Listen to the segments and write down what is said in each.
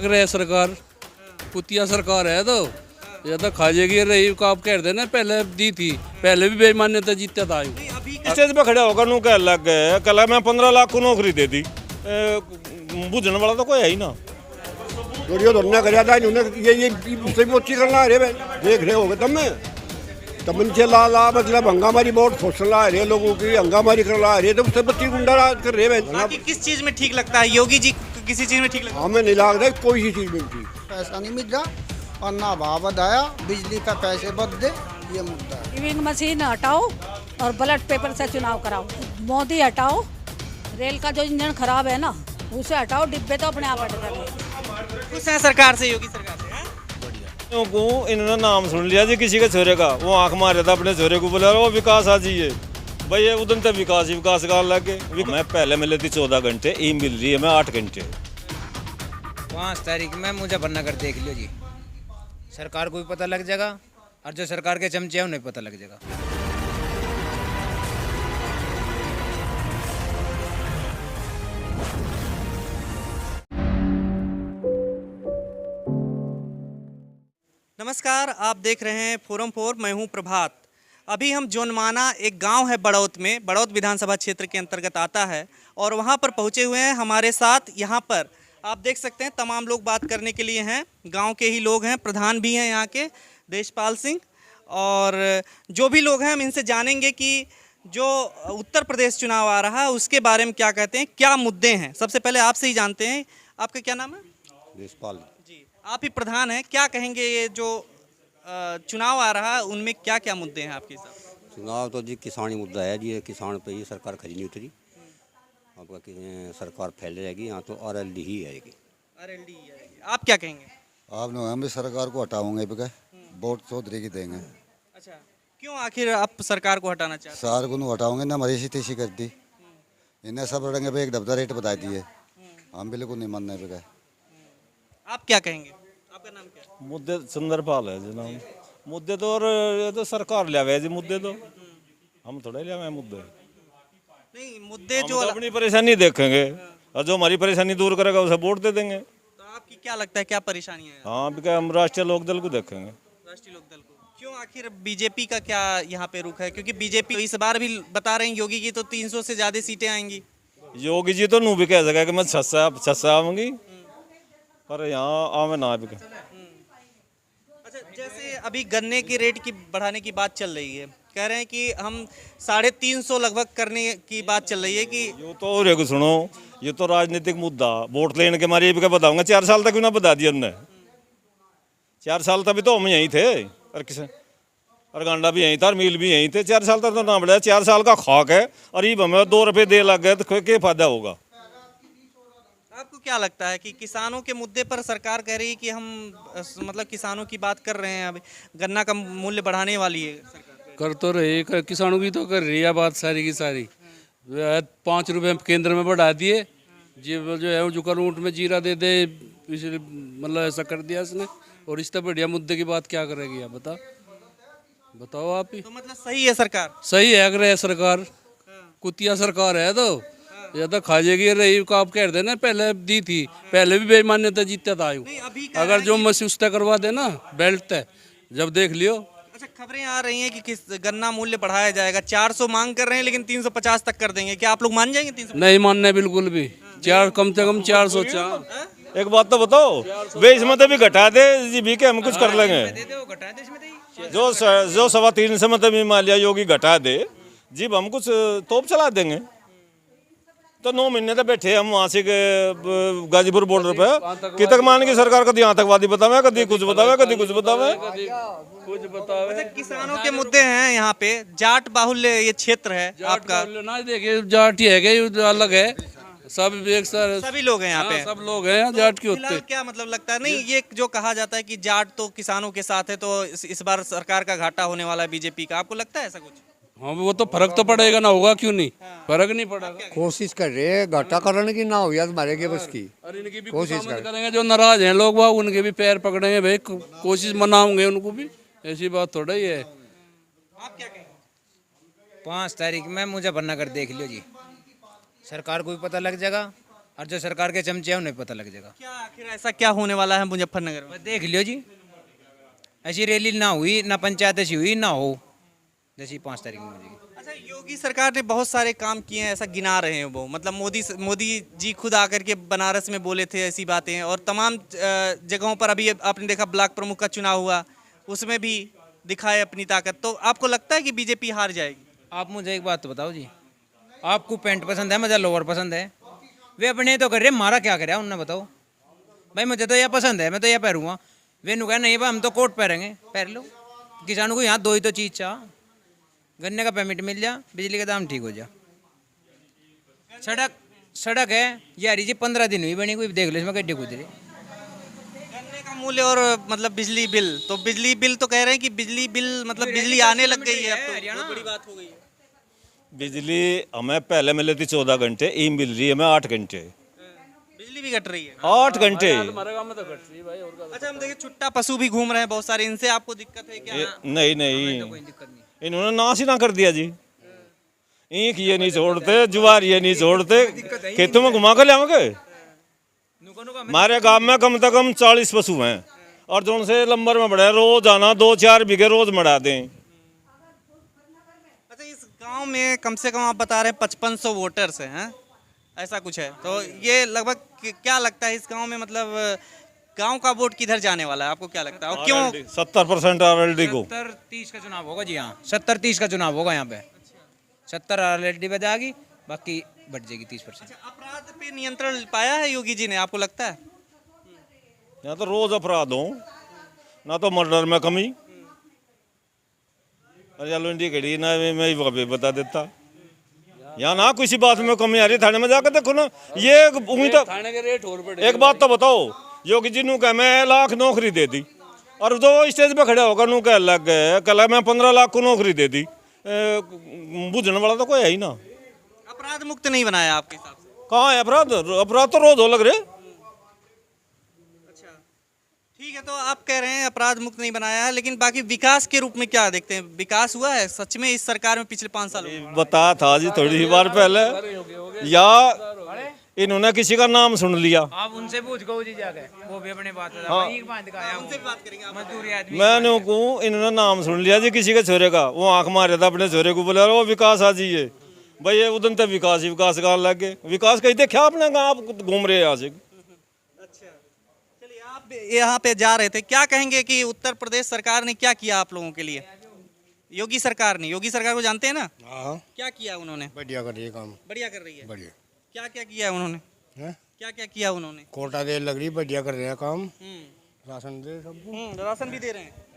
रहे सरकार, कुतिया सरकार है तो ये तो खा जाएगी रही को आप कह रहे ना, पहले दी थी, पहले भी बेमान्यता जीता था। अभी स्टेज पे खड़ा होकर नू कह लग गए कल मैं 15 लाख को नौकरी दे दी, बुझने वाला तो कोई है ही ना। दुर्योधन कराया था इन्होंने, ये उससे मोची करना है रे, देख रहे होगे तब नीचे ला मतलब हंगामारी बहुत सोचना ला रहे लोगों की, हंगामारी कर ला रहे तो उससे बच्ची गुंडा राज कर रहे हैं। बाकी किस चीज में ठीक लगता है योगी जी को, किसी चीज में ठीक लगता हमें नहीं लग रहा कोई सी चीज मिलती। पैसा नहीं मिल रहा और ना भाव बढ़ाया, बिजली का पैसे बढ़ दे, ये मुद्दा है। ईवीएम मशीन हटाओ और बैलेट पेपर से चुनाव कराओ। मोदी हटाओ, रेल का जो इंजन खराब है ना उसे हटाओ, डिब्बे तो अपने आप हट जाएंगे। खुश हैं सरकार से, योगी सरकार से? हैं? को इन्होंने नाम सुन लिया जी किसी के छोरे का, वो आंख मार रहा था अपने छोरे को, बोला वो विकास आ जाइए भाई, ये उधर तक विकास का लग गए। मैं पहले मिले थी 14 घंटे, ई मिल रही है मैं 8 घंटे। 5 तारीख में मुजफ्फरनगर देख लियो जी, सरकार को भी पता लग जाएगा और जो सरकार के चमचे हैं उन्हें भी पता लग जाएगा। नमस्कार, आप देख रहे हैं फोरम 4, मैं हूं प्रभात। अभी हम जोनमाना, एक गांव है बड़ौत में, बड़ौत विधानसभा क्षेत्र के अंतर्गत आता है, और वहां पर पहुंचे हुए हैं हमारे साथ। यहां पर आप देख सकते हैं तमाम लोग बात करने के लिए हैं, गांव के ही लोग हैं, प्रधान भी हैं यहाँ के देशपाल सिंह, और जो भी लोग हैं हम इनसे जानेंगे कि जो उत्तर प्रदेश चुनाव आ रहा है उसके बारे में क्या कहते हैं, क्या मुद्दे हैं। सबसे पहले आपसे ही जानते हैं, आपका क्या नाम है? देशपाल जी, आप ही प्रधान हैं, क्या कहेंगे ये जो चुनाव आ रहा है उनमें क्या क्या मुद्दे हैं आपके हिसाब से? चुनाव तो जी किसानी मुद्दा है जी, किसान पे ही सरकार खरी नहीं उतरी। आपका सरकार फैल जाएगी यहाँ तो RLD ही आएगी। RLD आएगी। आप क्या कहेंगे? आप हम भी सरकार को हटाओगे बगैर वोट चौधरी की देंगे। अच्छा, क्यों आखिर आप सरकार को हटाना चाहते हैं? सार को हटाओगे ना, मरीसी तेजी कर दी, इन्हें सब रंगे पे एक डब्बा रेट बता दिए, हम बिल्कुल नहीं मानने बगैर। आप क्या कहेंगे? आपका नाम क्या है? मुद्दे सुंदरपाल है जनाब, मुद्दे तो और ये तो सरकार ले आवे जी, मुद्दे तो हम थोड़े ले आवे मुद्दे। नहीं, मुद्दे हम जो तो अपनी परेशानी देखेंगे और जो हमारी परेशानी दूर करेगा उसे वोट दे देंगे। तो आपकी क्या लगता है क्या परेशानियां हैं? हाँ, बिका हम राष्ट्रीय लोकदल को देखेंगे। राष्ट्रीय लोकदल को क्यों? आखिर बीजेपी का क्या यहाँ पे रुख है? क्योंकि बीजेपी इस बार भी बता रहे हैं योगी की तो 300 से ज्यादा सीटें आएंगी। योगी जी तो नू भी कह सका कि मैं 600 आऊंगी, पर यहाँ आवे ना भी। अच्छा, जैसे अभी गन्ने के रेट की बढ़ाने की बात चल रही है, कह रहे हैं कि हम 350 लगभग करने की बात चल रही है कि ये तो और एक सुनो, ये तो राजनीतिक मुद्दा, वोट लेने के मारे ये भी क्या बताऊंगा। 4 साल तक क्यों ना बता दिया उन्होंने? 4 साल तक भी तो हम यहीं थे, और किसे और गांडा भी यहीं था और मील भी यहीं थे। 4 साल तक तो ना बढ़ाया, 4 साल का खाक है, और ये हमें 2 रुपये दे लग गए तो क्या फायदा होगा? आपको क्या लगता है कि किसानों के मुद्दे पर सरकार कह रही है कि हम मतलब किसानों की बात कर रहे हैं, अभी गन्ना का मूल्य बढ़ाने वाली है सरकार? कर तो रही, किसानों की तो कर रही है बात सारी की सारी। 5 रुपये केंद्र में बढ़ा दिए, जो है जो करूँट में जीरा दे दे, इसलिए मतलब ऐसा कर दिया इसने। और इस तरह बढ़िया मुद्दे की बात क्या करेगी आप बताओ आप ही। तो मतलब सही है सरकार? सही है अगर है सरकार, कुतिया सरकार है तो ये तो खा जाएगी रही को आप कह रहे ना, पहले दी थी, पहले भी बेमान्यता जीता था। अभी अगर जो महसूस करवा देना बेल्ट तय, जब देख लियो। अच्छा, खबरें आ रही हैं कि किस गन्ना मूल्य बढ़ाया जाएगा, 400 मांग कर रहे हैं लेकिन 350 तक कर देंगे, क्या आप लोग मान जाएंगे? 300 नहीं मानने बिल्कुल भी, कम से कम 400। एक बात तो बताओ, वे इसमें तो भी घटा दे जी भी के हम कुछ कर लेंगे। जो 3.25 से मतलब मान लिया योगी घटा दे जी, हम कुछ तोप चला देंगे। तो 9 महीने तक बैठे हम वहाँ से गाजीपुर बॉर्डर पे, कि तक मान की सरकार कभी आतंकवादी बतावे, कभी कुछ बतावे, कभी कुछ बतावे। अच्छा, किसानों के मुद्दे हैं यहाँ पे, जाट बाहुल्य ये क्षेत्र है आपका ना, देखिए जाट ही है, अलग है, सब एक साथ सभी लोग हैं यहाँ पे, सब लोग हैं जाट के होते। क्या मतलब लगता है? नहीं, ये जो कहा जाता है कि जाट तो किसानों के साथ है, तो इस बार सरकार का घाटा होने वाला है बीजेपी का, आपको लगता है ऐसा कुछ? हाँ, वो तो फर्क तो पड़ेगा ना, होगा क्यों नहीं? फर्क नहीं पड़ेगा। कोशिश कर रहे हैं घाटा करने की, ना हो या तुम्हारे के बस की और इनकी भी कोशिश करेंगे, जो नाराज हैं लोग वो उनके भी पैर पकड़ेंगे भाई, कोशिश मनाओगे उनको भी, ऐसी बात थोड़ा ही है। आप क्या कहेंगे? 5 तारीख में मुजफ्फरनगर देख लियो जी, सरकार को भी पता लग जाएगा और जो सरकार के चमचे हैं उन्हें पता लग जाएगा। क्या आखिर ऐसा क्या होने वाला है मुजफ्फरनगर में? बस देख लियो जी, ऐसी रैली ना हुई, ना पंचायत ऐसी हुई, ना हो जैसी 5 तारीख में हो जाएगी। अच्छा, योगी सरकार ने बहुत सारे काम किए हैं, ऐसा गिना रहे हैं वो, मतलब मोदी जी खुद आकर के बनारस में बोले थे ऐसी बातें, और तमाम जगहों पर अभी आपने देखा ब्लॉक प्रमुख का चुनाव हुआ, उसमें भी दिखाए अपनी ताकत। तो आपको लगता है कि बीजेपी हार जाएगी? आप मुझे एक बात बताओ जी, आपको पैंट पसंद है, मुझे लोअर पसंद है, वे अपने तो कर रहे, हमारा क्या करे उन्हें बताओ भाई। मुझे तो यह पसंद है, मैं तो यह पहनूंगा, वे नु कह नहीं भाई हम तो कोट पहनेंगे, पहन लो। किसानों को यहाँ 2 ही तो चीज़ चाह, गन्ने का पेमेंट मिल जा, बिजली का दाम ठीक हो जा, सड़क है यार जी 15 दिन हुई बनी, कोई देख लो इसमें गड्ढे गुजरे। गन्ने का मूल्य और मतलब बिजली बिल, तो बिजली बिल तो कह रहे हैं कि बिजली बिल मतलब बिजली आने लग गई है अब, तो बहुत बड़ी बात हो गई है। बिजली हमें पहले मिली थी 14 घंटे, ई मिल रही है हमें 8 घंटे। बिजली भी घट रही है। 8 घंटे। हमारे गांव में तो घट रही है भाई। और क्या? अच्छा, हम देखिए छुट्टा पशु भी घूम रहे हैं बहुत सारे, इनसे आपको दिक्कत है क्या? नहीं, इन्होंने नाश ही ना कर दिया जी। ईख ये नहीं छोड़ते, जुआर ये नहीं छोड़ते, खेतों में घुमा कर लाओगे। हमारे गांव में कम से कम 40 पशु हैं, और जो उनसे लंबर में बढ़े रोज आना 2-4 बीघे रोज मड़ा दें। अच्छा, इस गांव में कम से कम आप बता रहे हैं 5500 वोटर्स हैं, ऐसा कुछ है, तो ये लगभग क्या लगता है इस गांव में, मतलब गांव का वोट किधर जाने वाला है, आपको क्या लगता है और क्यों? 70% RLD को। 70-30 का चुनाव होगा जी, हाँ 70-30 का चुनाव होगा यहाँ पे। 70 RLD पे जाएगी, बाकी बढ़ जाएगी 30%। अपराध पे नियंत्रण पाया है योगी जी ने, आपको लगता है? यहाँ तो रोज अपराध हो, ना तो मर्डर में कमी। अरे इंडी घड़ी ना मैं बता देता, यहाँ ना किसी बात में कमी आ रही। थाने में जाकर देखो ना, ये थाने के रेट और बढ़े। एक बात तो बताओ, योगी जी नू कह मैं 1 लाख नौकरी दे दी, और जो स्टेज पे खड़े होकर नू कह लग गए कल मैं 15 लाख को नौकरी दे दी। बुझने वाला तो कोई है ही ना। अपराध मुक्त नहीं बनाया आपके हिसाब से? कहाँ है अपराध? अपराध तो रोज हो लग रहे। अच्छा, ठीक है, तो आप कह रहे हैं अपराध मुक्त नहीं बनाया है, लेकिन बाकी विकास के रूप में क्या देखते हैं? विकास हुआ है सच में इस सरकार में पिछले 5 सालों में? बता था जी थोड़ी ही बार पहले, या इन्होंने किसी का नाम सुन लिया। आप उनसे पूछ गो जी जाके, वो भी अपने बात उनसे भी बात करेंगे आप। मजदूरी आदमी। मैंने कहूँ इन्होंने नाम सुन लिया जी किसी के छोरे का, वो आंख मारे था अपने छोरे को, बोले वो विकास आ जाइए भाई, ये उधर तक विकास ही विकास का लग गए। विकास कहीं देखा आपने? कहा आप घूम रहे हैं यहाँ से। अच्छा, चलिए, आप यहाँ पे जा रहे थे, क्या कहेंगे कि उत्तर प्रदेश सरकार ने क्या किया आप लोगों के लिए? योगी सरकार ने, योगी सरकार को जानते हैं ना? हाँ, क्या किया उन्होंने? बढ़िया कर रही है काम, बढ़िया कर रही है। बढ़िया। क्या क्या किया उन्होंने? क्या क्या किया उन्होंने? कोटा दे लग रही, बढ़िया कर रहे हैं काम, राशन दे सबको। राशन भी दे रहे हैं।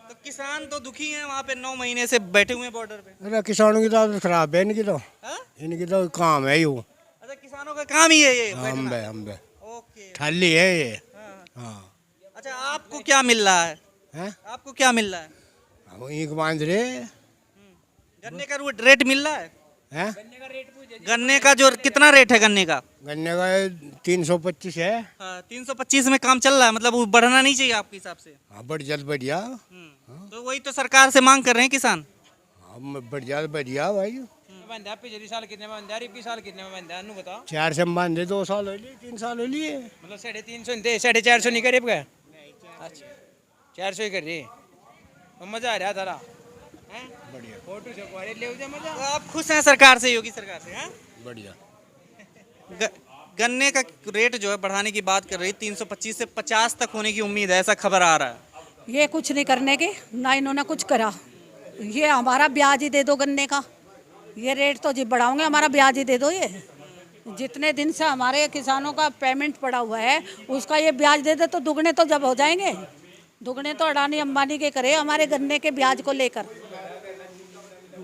तो किसान तो दुखी हैं, वहाँ पे 9 महीने से बैठे हुए हैं बॉर्डर पे। अरे किसानों की तो खराब है, इनकी तो हाँ? इनकी तो काम है यू, अच्छा, किसानों का काम ही है ये बैठना? हम बे ओके। ठाली है ये। हाँ। हाँ, अच्छा, आपको क्या मिल रहा है? हैं? आपको क्या मिल रहा है? हम ईख बांध रहे गन्ने का रेट मिल रहा है? हैं? गन्ने का जो कितना रेट है गन्ने का? गन्ने का 325 है। 325 में काम चल रहा है, मतलब वो बढ़ना नहीं चाहिए आपके हिसाब से? हाँ, बढ़िया। तो वही तो सरकार से मांग कर रहे हैं किसान। हाँ, बढ़िया भाई। पिछले साल कितने में बंदा, इस साल कितने में बंदा है बताओ? 4 से हम बांधे 2 साल हो लिए, 3 साल हो लिए। मतलब 350 दे, 450 नहीं करे क्या? अच्छा, 400 ही कर रही। मजा आ रहा था बढ़िया, फोटो छपवारे ले जा मजा। तो आप खुश हैं सरकार से, योगी सरकार से? हाँ, बढ़िया। गन्ने का रेट जो है बढ़ाने की बात कर रही, 325 से 50 तक होने की उम्मीद है, ऐसा खबर आ रहा है। ये कुछ नहीं करने के, ना इन्होंने कुछ करा। ये हमारा ब्याज ही दे दो गन्ने का, ये रेट तो जी बढ़ाओगे, हमारा ब्याज ही दे दो। ये जितने दिन से हमारे किसानों का पेमेंट पड़ा हुआ है उसका ये ब्याज दे दे तो दुगने तो जब हो जाएंगे। दुगने तो अडानी अंबानी के करे हमारे गन्ने के ब्याज को लेकर।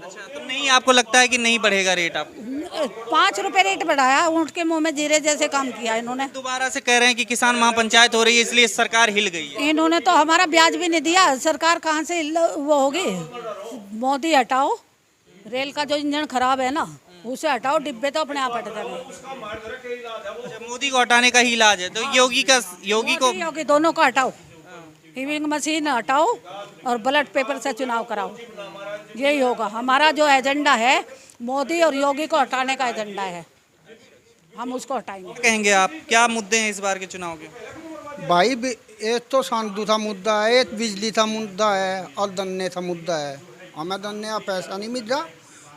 अच्छा, तो नहीं आपको लगता है कि नहीं बढ़ेगा रेट? आपको 5 रुपए रेट बढ़ाया, ऊँट के मुंह में जीरे जैसे काम किया इन्होंने। दोबारा से कह रहे हैं कि किसान महापंचायत हो रही है इसलिए सरकार हिल गई है। इन्होंने तो हमारा ब्याज भी नहीं दिया, सरकार कहाँ से वो होगी? मोदी हटाओ, रेल का जो इंजन खराब है ना उसे हटाओ, डिब्बे तो अपने आप हट जाएंगे। मोदी को हटाने का ही इलाज है, तो योगी को दोनों को हटाओ, ईविंग मशीन हटाओ और बैलेट पेपर से चुनाव कराओ, यही होगा। हमारा जो एजेंडा है मोदी और योगी को हटाने का एजेंडा है। हम उसको हटाएंगे। क्या कहेंगे आप, क्या मुद्दे हैं इस बार के चुनाव के? भाई एक तो सांधु था मुद्दा है, एक बिजली था मुद्दा है और दन्ने था मुद्दा है। हमें दन्ने का पैसा नहीं मिल रहा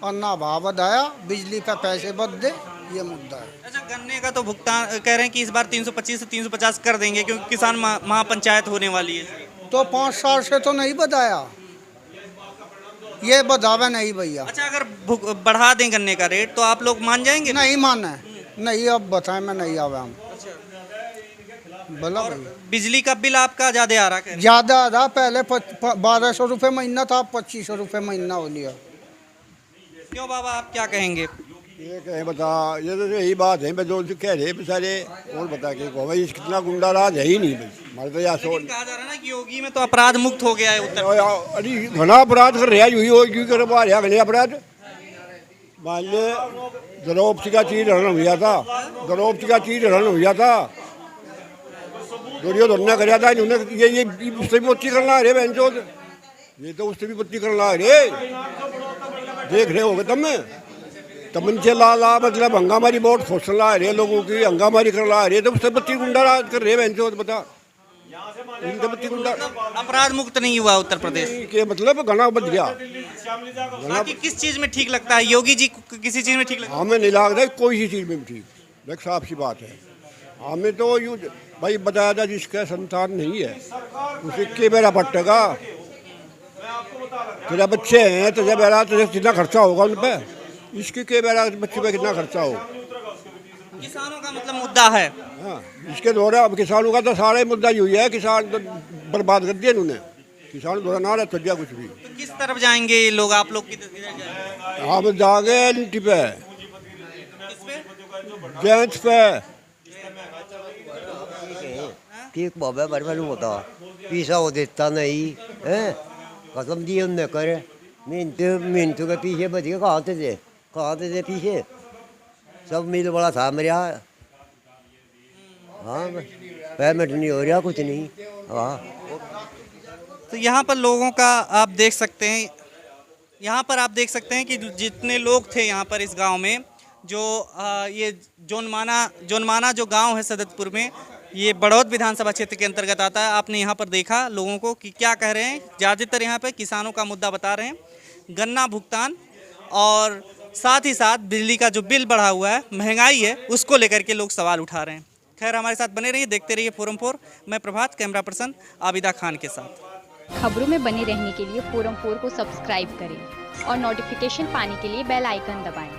और ना भाव बढ़ाया, बिजली पे पैसे बढ़ दे, ये मुद्दा है। अच्छा, गन्ने का तो भुगतान कह रहे हैं कि इस बार 325 से 350 कर देंगे क्योंकि किसान महापंचायत होने वाली है। तो 5 साल से तो नहीं बढ़ाया, ये बढ़ावा नहीं भैया। अच्छा, अगर बढ़ा दें गन्ने का रेट तो आप लोग मान जाएंगे? नहीं माने, नहीं अब बताएं, मैं नहीं आवे हम बोला भैया। बिजली का बिल आपका ज्यादा आ रहा है? ज्यादा आ रहा, पहले 1200 रुपये महीना था, 2500 रुपये महीना हो लिया। क्यों बाबा, आप क्या कहेंगे? ये कहे बता, ये तो यही बात है मैं जो कह रहे बेचारे, और बता के भाई कितना गुंडा राज है ही नहीं हमारे तो यहाँ लेकिन कहा जा रहा है ना कि योगी में तो अपराध मुक्त हो गया है उत्तर प्रदेश। अरे घना अपराध कर रहा है, यही कर पा रहा घने अपराध। मान ले द्रौपदी का चीज हरण हुआ था, द्रौपदी का चीज हरण हुआ था, दुर्योधन ने कराया था इन्होंने, ये उससे भी बत्ती करना है रे बहन चोद, ये तो उससे भी बत्ती करना है रे, देख रहे होगे तब से ला मतलब हंगामारी बहुत फोसल रहा है लोगों की, हंगामारी कर रहा है तो उससे बत्ती गुंडा राज कर रहे बहन चोद, बता इनका बत्ती गुंडा अपराध मुक्त नहीं हुआ उत्तर प्रदेश के मतलब घना बच गया। बाकी किस चीज में ठीक लगता है योगी जी को? किसी चीज में ठीक लगता है? हमें नहीं लग रहा कोई सी चीज में भी ठीक, देख साफ सी बात है। हमें तो यूँ भाई बताया था जिसका संतान नहीं है उसे के मेरा पट्टेगा, तेरा बच्चे हैं तो जब मेरा तो कितना खर्चा होगा उन पर, इसके के मेरा बच्चे पे कितना खर्चा हो। किसानों का मतलब मुद्दा है। हाँ, इसके द्वारा अब किसानों का तो सारा ही मुद्दा ही हुई है, किसान तो बर्बाद कर दिया इन्होंने, किसान द्वारा ना रह दिया कुछ भी। तो किस तरफ जाएंगे ये लोग, आप लोग किधर जाएंगे? आप जागे नीति पे, किस पे? जेंट्स पे ठीक बाबा बारे में होता पैसा वो देता नहीं है, कसम दिए उनने करे मिनटों के पीछे बच गए, कहाँ थे पीछे, सब मिल बड़ा था मेरे यहाँ। हाँ पेमेंट नहीं हो रहा, कुछ नहीं। हाँ तो यहाँ पर लोगों का आप देख सकते हैं, यहाँ पर आप देख सकते हैं कि जितने लोग थे यहाँ पर इस गांव में, जो ये जोनमाना जो गांव है सदतपुर में, ये बड़ौद विधानसभा क्षेत्र के अंतर्गत आता है। आपने यहाँ पर देखा लोगों को कि क्या कह रहे हैं, ज़्यादातर यहाँ पे किसानों का मुद्दा बता रहे हैं, गन्ना भुगतान और साथ ही साथ बिजली का जो बिल बढ़ा हुआ है, महंगाई है, उसको लेकर के लोग सवाल उठा रहे हैं। खैर, हमारे साथ बने रहिए, देखते रहिए फोरम 4। मैं प्रभात, कैमरा पर्सन आबिदा खान के साथ। खबरों में बने रहने के लिए फोरम 4 को सब्सक्राइब करें और नोटिफिकेशन पाने के लिए बेल आइकन दबाएं।